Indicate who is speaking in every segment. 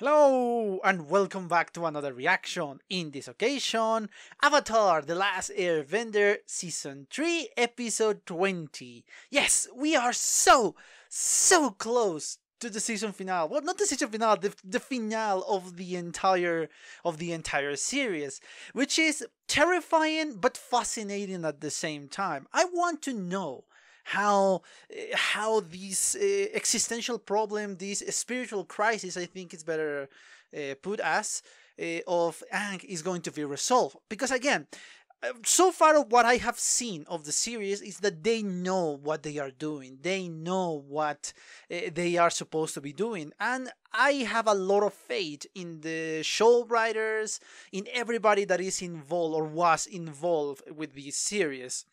Speaker 1: Hello and welcome back to another reaction. In this occasion, Avatar: The Last Airbender Season 3 Episode 20. Yes, we are so close to the season finale. Well, not the season finale, the finale of the entire series, which is terrifying but fascinating at the same time. I want to know how how this existential problem, this spiritual crisis, I think it's better put as of Aang is going to be resolved. Because again, so far what I have seen of the series is that they know what they are doing. They know what they are supposed to be doing, and I have a lot of faith in the show writers, in everybody that is involved or was involved with this series.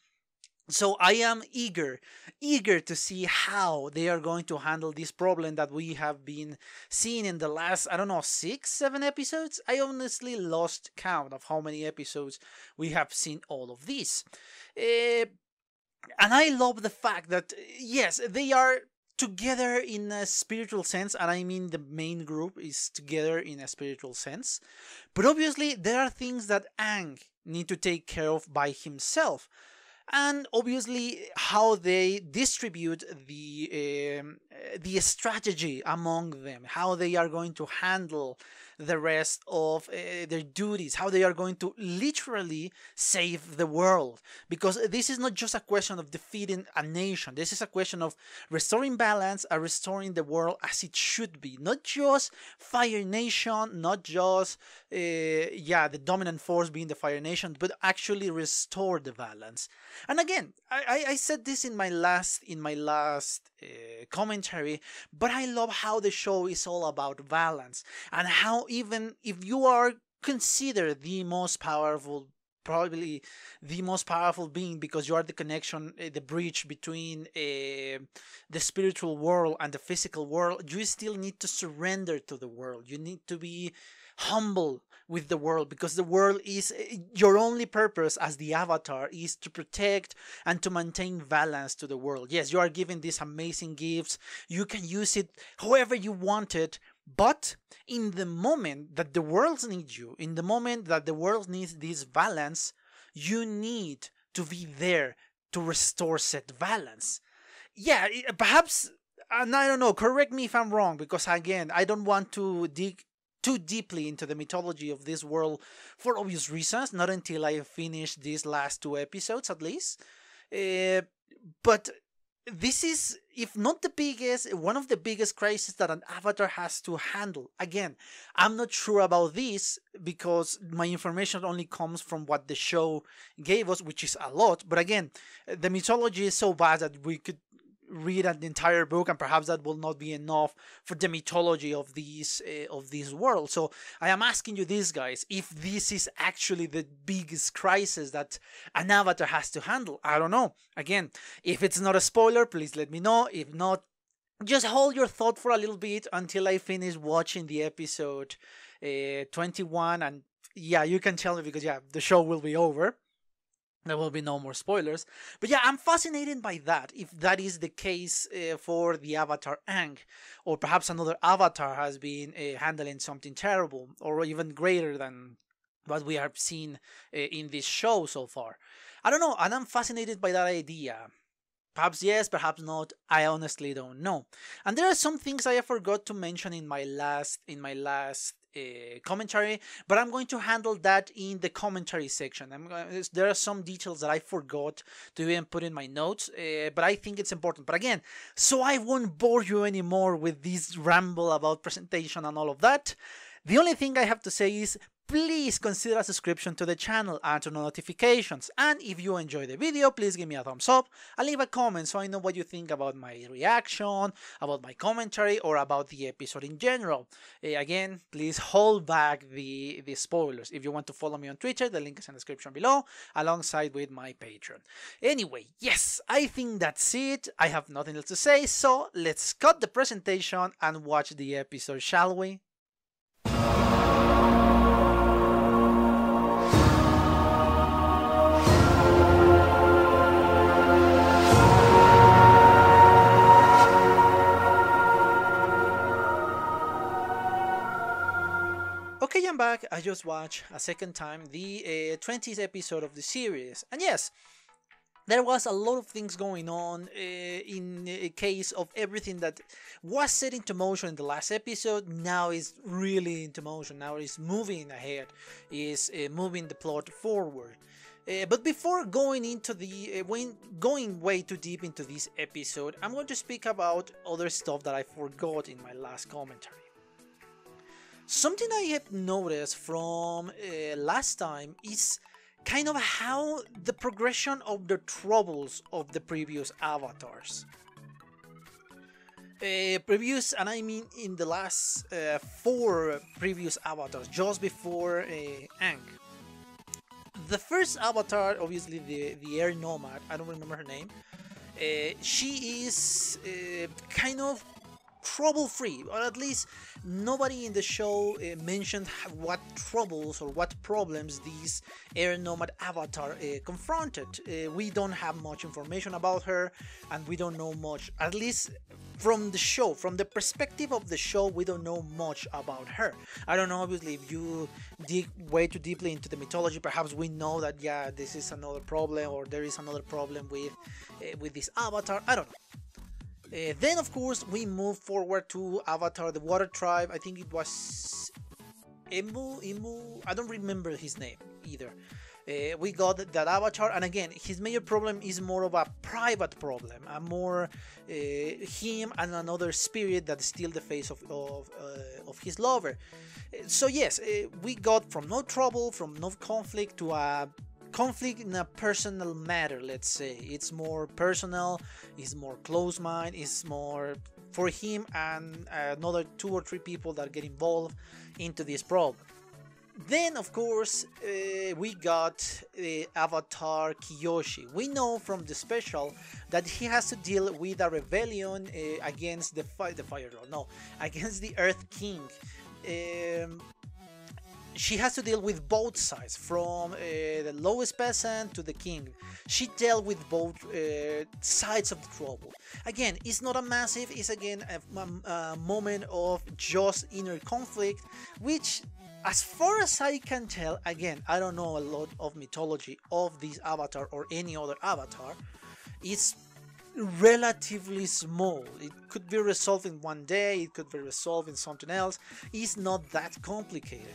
Speaker 1: So I am eager to see how they are going to handle this problem that we have been seeing in the last, I don't know, 6, 7 episodes. I honestly lost count of how many episodes we have seen all of this. And I love the fact that, yes, they are together in a spiritual sense, and I mean the main group is together in a spiritual sense. But obviously there are things that Aang need to take care of by himself, and obviously how they distribute the strategy among them, how they are going to handle the rest of their duties, how they are going to literally save the world. Because this is not just a question of defeating a nation, this is a question of restoring balance and restoring the world as it should be. Not just Fire Nation, not just the dominant force being the Fire Nation, but actually restore the balance. And again, I said this in my last commentary, but I love how the show is all about balance, and how even if you are considered the most powerful, probably the most powerful being, because you are the connection, the bridge between the spiritual world and the physical world, you still need to surrender to the world. You need to be humble with the world, because the world is your only purpose as the Avatar is to protect and to maintain balance to the world. Yes, you are given these amazing gifts, you can use it however you want it, but in the moment that the world needs you, in the moment that the world needs this balance, you need to be there to restore said balance. Yeah, perhaps, and I don't know, correct me if I'm wrong, because again, I don't want to dig too deeply into the mythology of this world for obvious reasons, not until I finish these last 2 episodes at least. But this is, if not the biggest, one of the biggest crises that an Avatar has to handle. Again, I'm not sure about this because my information only comes from what the show gave us, which is a lot. But again, the mythology is so vast that we could read an entire book, and perhaps that will not be enough for the mythology of this world. So I am asking you this, guys, if this is actually the biggest crisis that an Avatar has to handle. I don't know. Again, if it's not a spoiler, please let me know. If not, just hold your thought for a little bit until I finish watching the episode 21, and yeah, you can tell me, because yeah, the show will be over. There will be no more spoilers. But yeah, I'm fascinated by that. If that is the case for the Avatar Aang, or perhaps another Avatar has been handling something terrible, or even greater than what we have seen in this show so far. I don't know, and I'm fascinated by that idea. Perhaps yes, perhaps not. I honestly don't know. And there are some things I forgot to mention in my last commentary, but I'm going to handle that in the commentary section. There are some details that I forgot to even put in my notes, but I think it's important. But again, so I won't bore you anymore with this ramble about presentation and all of that. The only thing I have to say is, please consider a subscription to the channel and turn on notifications. And if you enjoy the video, please give me a thumbs up and leave a comment so I know what you think about my reaction, about my commentary, or about the episode in general. Again, please hold back the spoilers. If you want to follow me on Twitter, the link is in the description below, alongside with my Patreon. Anyway, yes, I think that's it. I have nothing else to say, so let's cut the presentation and watch the episode, shall we? Okay, I'm back. I just watched a second time the 20th episode of the series, and yes, there was a lot of things going on in a case of everything that was set into motion in the last episode. Now is really into motion. Now is moving ahead, is moving the plot forward. But before going into the going way too deep into this episode, I'm going to speak about other stuff that I forgot in my last commentary. Something I have noticed from last time is kind of how the progression of the troubles of the previous avatars. Previous, and I mean in the last 4 previous avatars, just before Aang. The first avatar, obviously the air nomad, I don't remember her name. She is kind of trouble-free, or at least nobody in the show mentioned what troubles or what problems this air nomad avatar confronted. We don't have much information about her, and we don't know much, at least from the show, from the perspective of the show, we don't know much about her. I don't know, obviously, if you dig way too deeply into the mythology, perhaps we know that, yeah, this is another problem, or there is another problem with this avatar. I don't know. Then, of course, we move forward to Avatar, the Water Tribe. I think it was Imu. I don't remember his name either. We got that avatar, and again, his major problem is more of a private problem, a more him and another spirit that steal the face of his lover. So yes, we got from no trouble, from no conflict, to a conflict in a personal matter, let's say. It's more personal, it's more close mind, it's more for him and another 2 or 3 people that get involved into this problem. Then, of course, we got Avatar Kiyoshi. We know from the special that he has to deal with a rebellion against the Fire Lord, no, against the Earth King. She has to deal with both sides, from the lowest peasant to the king. She dealt with both sides of the trouble. Again, it's not a massive, it's again a moment of just inner conflict, which, as far as I can tell, again, I don't know a lot of mythology of this avatar or any other avatar, it's relatively small. It could be resolved in one day, it could be resolved in something else. It's not that complicated.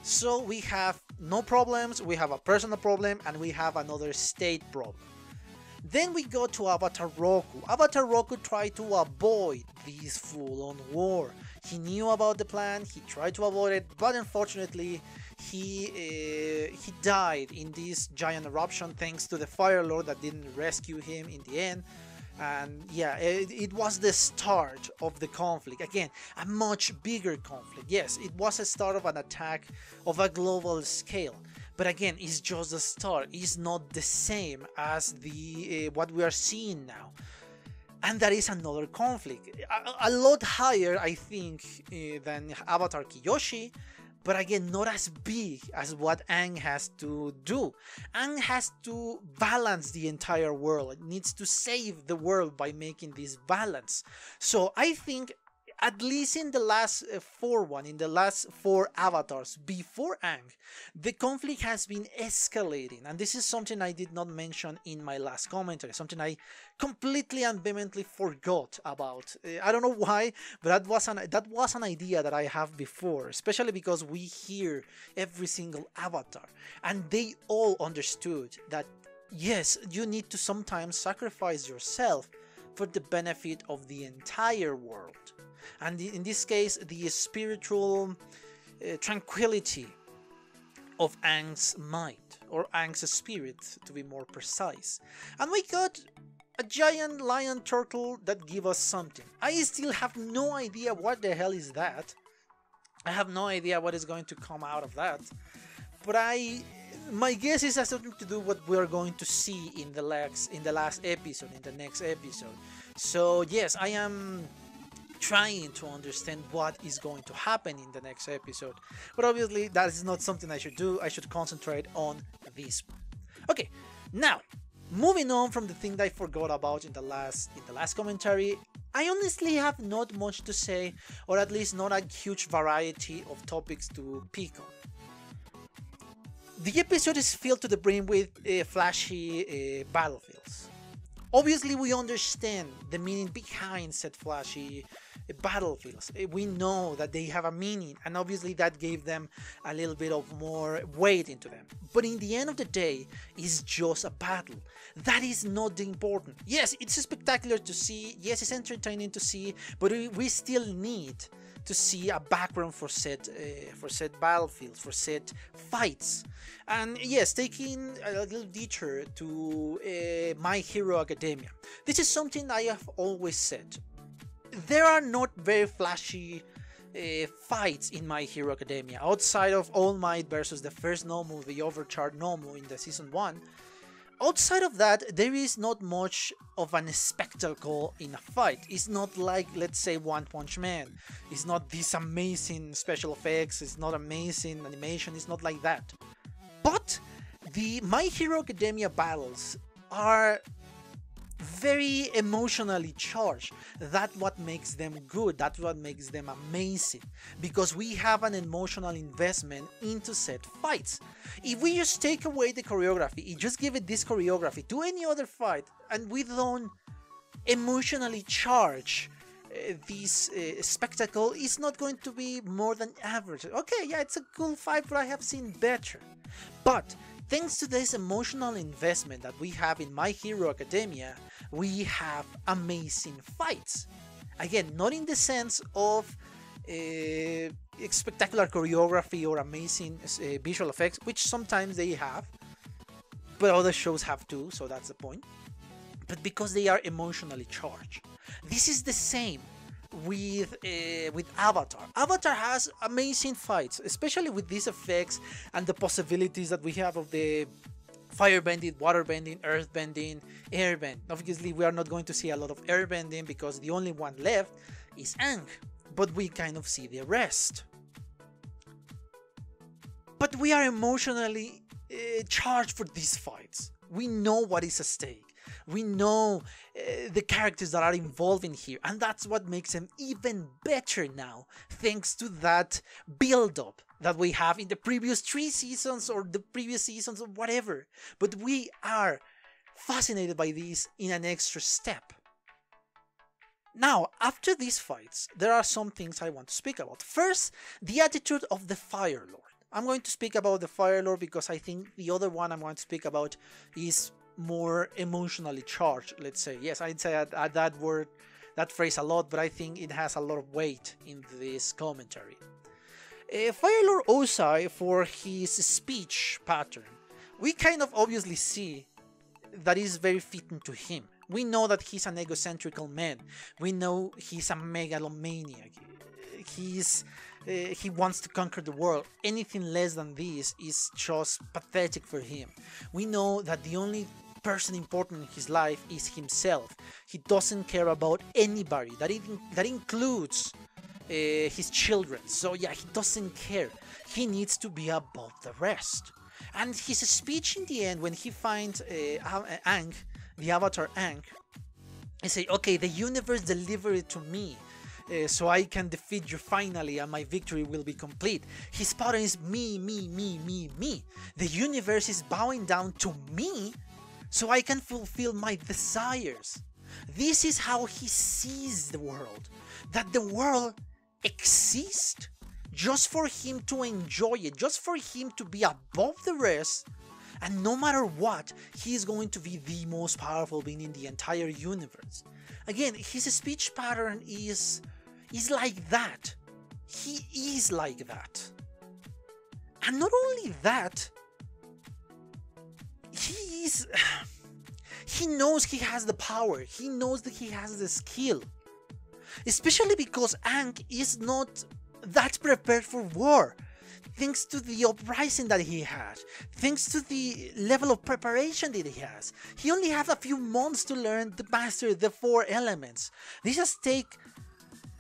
Speaker 1: So we have no problems, we have a personal problem, and we have another state problem. Then we go to Avatar Roku. Avatar Roku tried to avoid this full-on war. He knew about the plan, he tried to avoid it, but unfortunately he died in this giant eruption thanks to the Fire Lord that didn't rescue him in the end. And yeah, it was the start of the conflict. Again, a much bigger conflict. Yes, it was a start of an attack of a global scale. But again, it's just the start. It's not the same as the what we are seeing now. And that is another conflict. A lot higher, I think, than Avatar Kiyoshi. But again, not as big as what Aang has to do. Aang has to balance the entire world. It needs to save the world by making this balance. So I think, at least in the last in the last 4 avatars before Aang, the conflict has been escalating. And this is something I did not mention in my last commentary, something I completely and vehemently forgot about. I don't know why, but that was an idea that I have before, especially because we hear every single avatar, and they all understood that yes, you need to sometimes sacrifice yourself for the benefit of the entire world. And in this case, the spiritual tranquility of Aang's mind, or Aang's spirit to be more precise. And we got a giant lion turtle that give us something. I still have no idea what the hell is that. I have no idea what is going to come out of that. But my guess is has something to do with what we are going to see in the last episode, in the next episode. So yes, I am trying to understand what is going to happen in the next episode, but obviously that is not something I should do. I should concentrate on this one. Okay, now Moving on from the thing that I forgot about in the last commentary, I honestly have not much to say, or at least not a huge variety of topics to pick on. The episode is filled to the brim with flashy battlefields. Obviously, we understand the meaning behind said flashy battlefields. We know that they have a meaning, and obviously that gave them a little bit of more weight into them. But in the end of the day, it's just a battle. That is not the important. Yes, it's spectacular to see. Yes, it's entertaining to see, but we still need to see a background for said battlefields, for said fights. And yes, taking a little detour to My Hero Academia. This is something I have always said. There are not very flashy fights in My Hero Academia. Outside of All Might versus the first Nomu, the overcharged Nomu in the season 1. Outside of that, there is not much of an spectacle in a fight. It's not like, let's say, One Punch Man. It's not these amazing special effects, it's not amazing animation, it's not like that. But the My Hero Academia battles are very emotionally charged. That's what makes them good, that's what makes them amazing, because we have an emotional investment into said fights. If we just take away the choreography, you just give it this choreography to any other fight, and we don't emotionally charge this spectacle, is not going to be more than average. Okay, yeah, it's a cool fight, but I have seen better. But thanks to this emotional investment that we have in My Hero Academia, we have amazing fights. Again, not in the sense of spectacular choreography or amazing visual effects, which sometimes they have, but other shows have too, so that's the point. But because they are emotionally charged. This is the same with Avatar. Avatar has amazing fights, especially with these effects and the possibilities that we have of the firebending, waterbending, earthbending, airbending. Obviously, we are not going to see a lot of airbending because the only one left is Aang, but we kind of see the rest. But we are emotionally charged for these fights. We know what is at stake. We know the characters that are involved in here, and that's what makes them even better now, thanks to that build-up that we have in the previous 3 seasons or the previous seasons or whatever. But we are fascinated by this in an extra step. Now, after these fights, there are some things I want to speak about. First, the attitude of the Fire Lord. I'm going to speak about the Fire Lord because I think the other one I'm going to speak about is more emotionally charged, let's say. Yes, I'd say that phrase a lot, but I think it has a lot of weight in this commentary. Fire Lord Ozai, for his speech pattern, we kind of obviously see that is very fitting to him. We know that he's an egocentrical man. We know he's a megalomaniac. He wants to conquer the world. Anything less than this is just pathetic for him. We know that the only person important in his life is himself. He doesn't care about anybody. That includes his children. So yeah, he doesn't care. He needs to be above the rest. And his speech in the end, when he finds Aang, the Avatar Aang, he say, okay, the universe delivered it to me, so I can defeat you finally and my victory will be complete. His pattern is me, me, me, me, me. The universe is bowing down to me so I can fulfill my desires. This is how he sees the world. That the world exists just for him to enjoy it, just for him to be above the rest, and no matter what, he is going to be the most powerful being in the entire universe. Again, his speech pattern is like that. He is like that. And not only that, he knows he has the power. He knows that he has the skill. Especially because Aang is not that prepared for war. Thanks to the uprising that he had, thanks to the level of preparation that he has. He only has a few months to learn to master the 4 elements. This has taken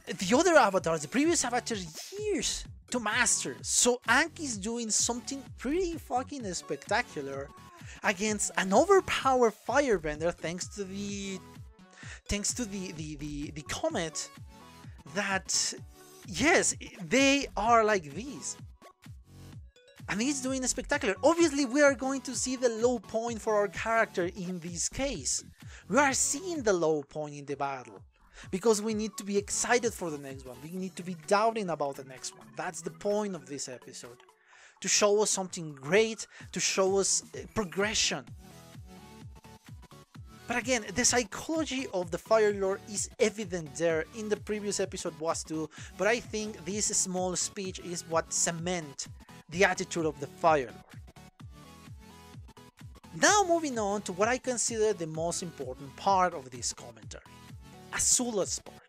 Speaker 1: the other avatars, the previous avatars, years to master. So Aang is doing something pretty fucking spectacular against an overpowered firebender thanks to the comet that, yes, they are like these. And he's doing a spectacular. Obviously, we are going to see the low point for our character in this case. We are seeing the low point in the battle. Because we need to be excited for the next one. We need to be doubting about the next one. That's the point of this episode. To show us something great, to show us progression. But again, the psychology of the Fire Lord is evident there. In the previous episode was too. But I think this small speech is what cements the attitude of the Fire Lord. Now moving on to what I consider the most important part of this commentary. Azula's part.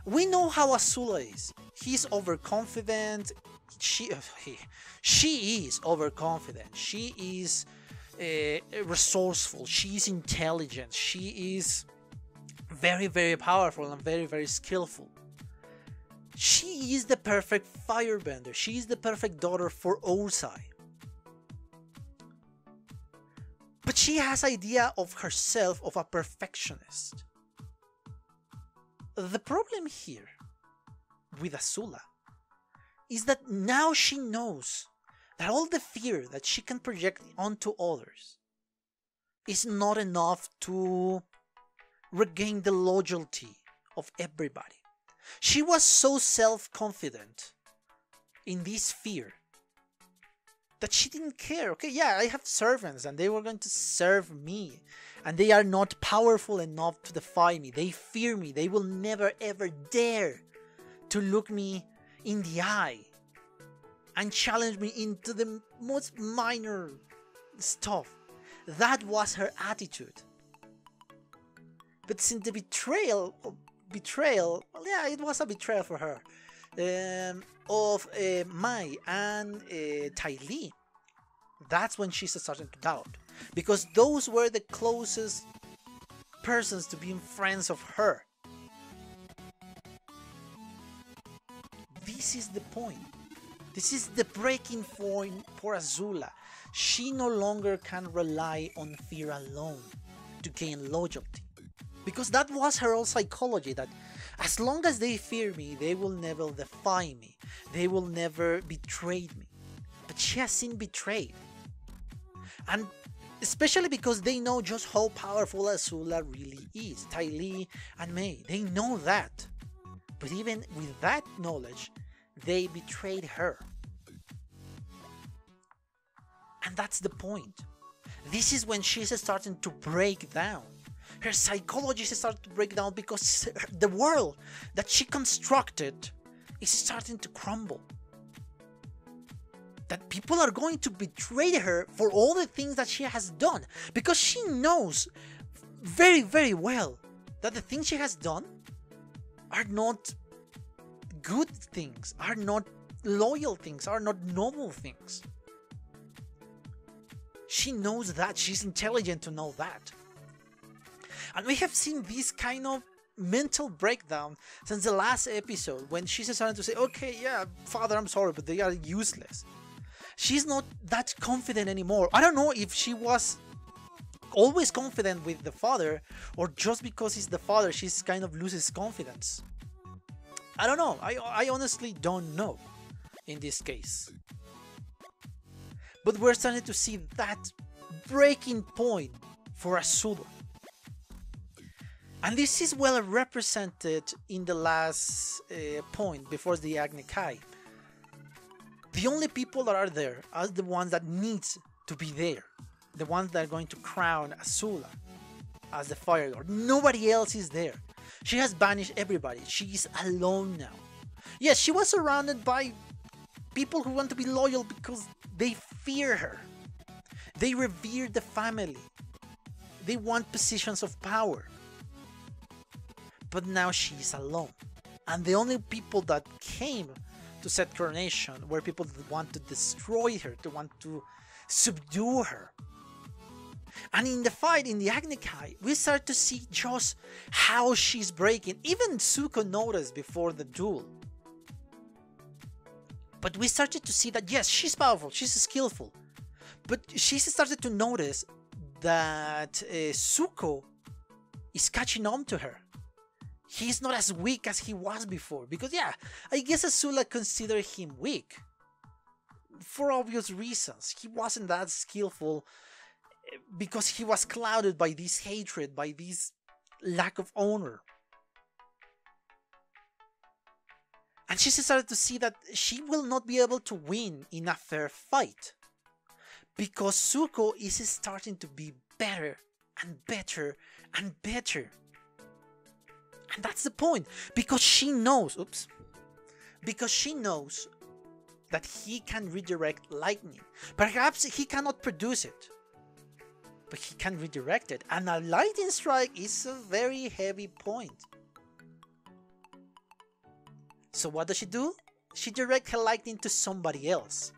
Speaker 1: We know how Azula is. He's overconfident. She is overconfident. She is resourceful. She is intelligent. She is very, very powerful and very, very skillful. She is the perfect firebender. She is the perfect daughter for Ozai. But she has idea of herself of a perfectionist. The problem here with Azula is that now she knows that all the fear that she can project onto others is not enough to regain the loyalty of everybody. She was so self-confident in this fear that she didn't care. Okay, yeah, I have servants and they were going to serve me. And they are not powerful enough to defy me. They fear me. They will never ever dare to look me in the eye and challenge me into the most minor stuff. That was her attitude. But since the betrayal, well, yeah, it was a betrayal for her, of Mai and Ty Lee, that's when she's starting to doubt. Because those were the closest persons to being friends of her. This is the point. This is the breaking point for Azula. She no longer can rely on fear alone to gain loyalty. Because that was her own psychology, that as long as they fear me, they will never defy me. They will never betray me. But she has been betrayed. And especially because they know just how powerful Azula really is. Ty Lee and Mei, they know that. But even with that knowledge, they betrayed her. And that's the point. This is when she's starting to break down. Her psychology is starting to break down because the world that she constructed is starting to crumble. That people are going to betray her for all the things that she has done. Because she knows very, very well that the things she has done are not good things, are not loyal things, are not noble things. She knows that. She's intelligent to know that. And we have seen this kind of mental breakdown since the last episode, when she's starting to say, okay, yeah, father, I'm sorry, but they are useless. She's not that confident anymore. I don't know if she was always confident with the father, or just because he's the father, she's kind of loses confidence. I don't know. I honestly don't know in this case. But we're starting to see that breaking point for Azula. And this is well represented in the last point before the Agni Kai. The only people that are there are the ones that need to be there. The ones that are going to crown Azula as the Fire Lord. Nobody else is there. She has banished everybody. She is alone now. Yes, she was surrounded by people who want to be loyal because they fear her. They revere the family. They want positions of power. But now she is alone. And the only people that came to set coronation were people that want to destroy her, to want to subdue her. And in the fight, in the Agni Kai, we start to see just how she's breaking. Even Zuko noticed before the duel. But we started to see that yes, she's powerful, she's skillful. But she started to notice that Zuko is catching on to her. He's not as weak as he was before. Because yeah, I guess Azula considered him weak. For obvious reasons. He wasn't that skillful because he was clouded by this hatred, by this lack of honor. And she started to see that she will not be able to win in a fair fight. Because Zuko is starting to be better and better and better. And that's the point. Because she knows, because she knows that he can redirect lightning. Perhaps he cannot produce it, but he can redirect it. And a lightning strike is a very heavy point. So what does she do? She directs her lightning to somebody else.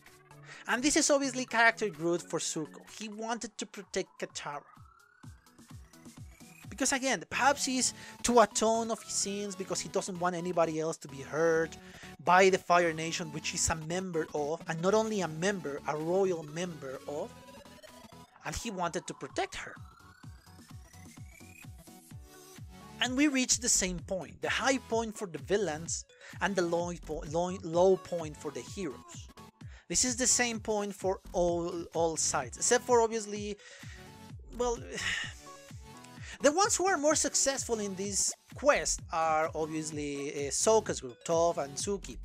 Speaker 1: And this is obviously character growth for Zuko. He wanted to protect Katara. Because again, perhaps he's to atone of his sins because he doesn't want anybody else to be hurt by the Fire Nation, which he's a member of, and not only a member, a royal member of, and he wanted to protect her. And we reached the same point, the high point for the villains and the low point for the heroes. This is the same point for all sides, except for obviously, well, the ones who are more successful in this quest are obviously Sokka's group, Toph and Suki,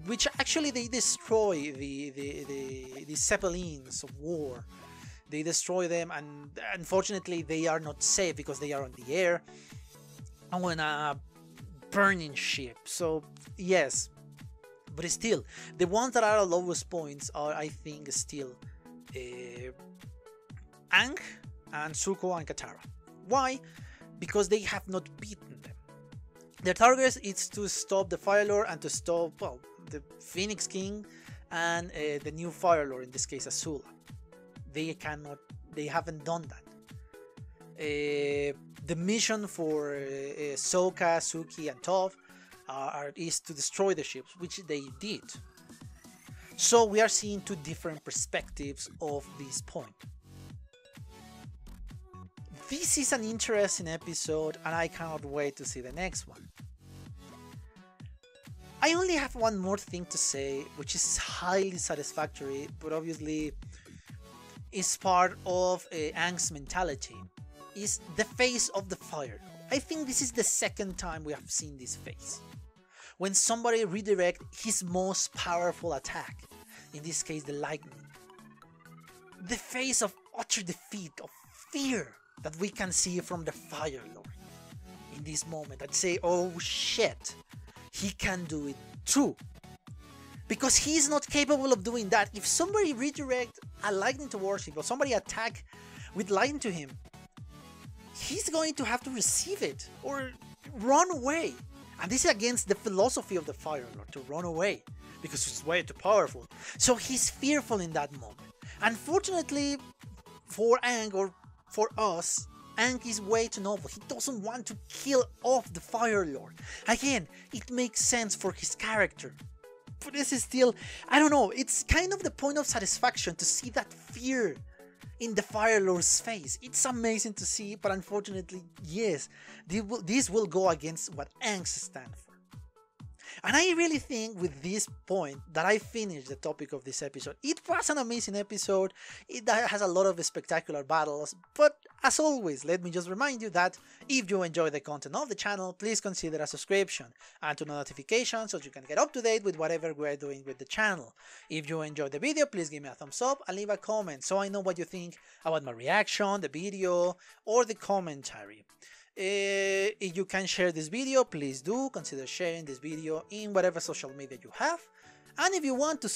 Speaker 1: which actually they destroy the Zeppelins of war. They destroy them, and unfortunately they are not safe because they are on the air on a burning ship. So yes, but still, the ones that are at lowest points are, I think, still Aang and Zuko and Katara. Why? Because they have not beaten them. Their target is to stop the Fire Lord and to stop, well, the Phoenix King and the new Fire Lord, in this case Azula. They haven't done that. The mission for Sokka, Suki and Toph is to destroy the ships, which they did. So we are seeing two different perspectives of this point. This is an interesting episode and I cannot wait to see the next one. I only have one more thing to say, which is highly satisfactory, but obviously is part of Aang's mentality, is the face of the Fire Lord. I think this is the second time we have seen this face. When somebody redirects his most powerful attack, in this case the lightning. The face of utter defeat, of fear, that we can see from the Fire Lord in this moment, and say, oh shit, he can do it too. Because he is not capable of doing that. If somebody redirect a lightning towards him, or somebody attack with lightning to him, he's going to have to receive it or run away. And this is against the philosophy of the Fire Lord, to run away, because it's way too powerful. So he's fearful in that moment. Unfortunately for Aang, or for us, Aang is way too noble. He doesn't want to kill off the Fire Lord. Again, it makes sense for his character. But this is still, I don't know, it's kind of the point of satisfaction to see that fear in the Fire Lord's face. It's amazing to see, but unfortunately, yes, this will go against what Aang stands for. And I really think with this point that I finished the topic of this episode. It was an amazing episode. It has a lot of spectacular battles, but as always, let me just remind you that if you enjoy the content of the channel, please consider a subscription and turn on notifications so you can get up to date with whatever we're doing with the channel. If you enjoyed the video, please give me a thumbs up and leave a comment so I know what you think about my reaction, the video, or the commentary. If you can share this video, please do consider sharing this video in whatever social media you have. And if you want to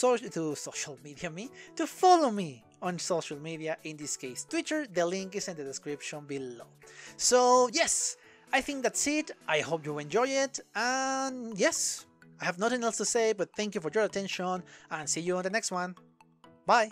Speaker 1: follow me on social media, in this case Twitter, the link is in the description below. So yes, I think that's it. I hope you enjoy it, and yes, I have nothing else to say, but thank you for your attention and see you on the next one. Bye!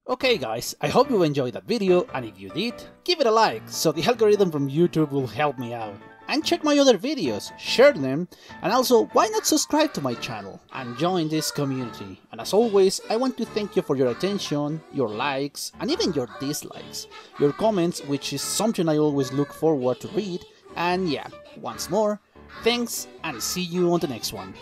Speaker 2: Okay guys, I hope you enjoyed that video, and if you did, give it a like, so the algorithm from YouTube will help me out. and check my other videos, share them, and also why not subscribe to my channel and join this community. And as always, I want to thank you for your attention, your likes, and even your dislikes, your comments, which is something I always look forward to read. And yeah, once more, thanks and see you on the next one.